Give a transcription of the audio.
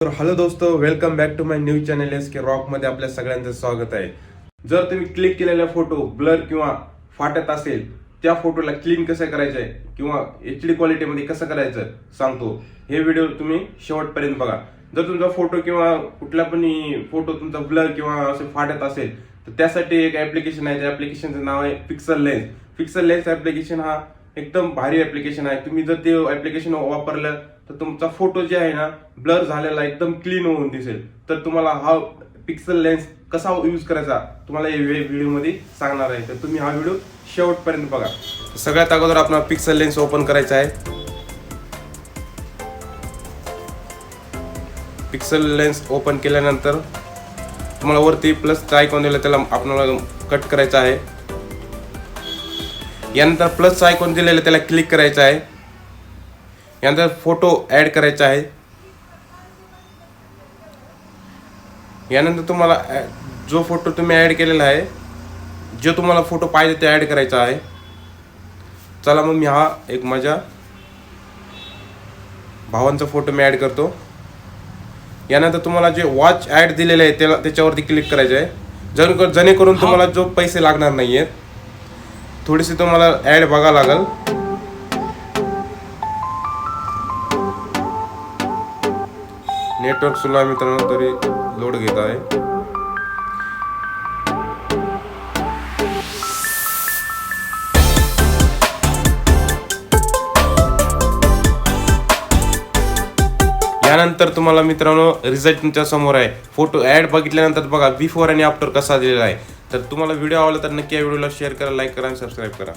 तर हॅलो दोस्तो, welcome back to my new channel S K rock मध्ये आपल्या सगळ्यांचं स्वागत आहे. जर तुम्ही क्लिक केलेला फोटो ब्लर किंवा फाटत असेल, त्या फोटोला क्लीन कसं करायचंय किंवा HD क्वालिटी मध्ये कसं करायचं सांगतो. हे व्हिडिओ तुम्ही शेवटपर्यंत बघा. जर तुमचा फोटो किंवा कुठला पण फोटो तुमचा ब्लर किंवा असं फाटत असेल तर त्यासाठी एक ऍप्लिकेशन आहे. त्या ऍप्लिकेशनचं नाव आहे pixel lens. Pixel lens application हा एकदम भारी ऍप्लिकेशन आहे. तुम्ही जर ते ऍप्लिकेशन वापरलं तर तुमचा फोटो जे आहे ना ब्लर झालेला एकदम क्लीन होऊन दिसेल. तर तुम्हाला हा पिक्सल लेन्स कसा यूज करायचा तुम्हाला या व्हिडिओ मध्ये सांगणार आहे. तर तुम्ही हा व्हिडिओ शेवटपर्यंत बघा. सगळ्यात अगोदर आपण पिक्सल लेन्स ओपन करायचा आहे. पिक्सल लेन्स ओपन केल्यानंतर तुम्हाला वरती प्लसचा आयकॉन दिला त्याला आपल्याला कट करायचा आहे. यानंतर प्लसचा आयकॉन दिलेला त्याला क्लिक करायचा आहे. यानंतर फोटो ऍड करायचा आहे. यानंतर तुम्हाला जो फोटो तुम्ही ऍड केलेला आहे, जो तुम्हाला फोटो पाहिजे ते ऍड करायचा आहे. चला मग मी हा एक माझ्या भावांचा फोटो मी ऍड करतो. यानंतर तुम्हाला जे वॉच ऍड दिलेले आहे त्याच्यावरती क्लिक करायचं आहे. जेणेकरून तुम्हाला जो पैसे लागणार नाहीयेत. थोडीशी तुम्हाला ऍड बघा लागल. नेटवर्क स्लो आहे मित्रांनो, तरी लोड घेत आहे. यानंतर तुम्हाला मित्रांनो रिझल्ट तुमच्या समोर आहे. फोटो ऍड बघितल्यानंतर बघा बिफोर आणि आफ्टर कसा दिलेला आहे. तर तुम्हाला व्हिडिओ आवडला तर नक्की या व्हिडिओला शेअर करा, लाईक करा आणि सबस्क्राईब करा.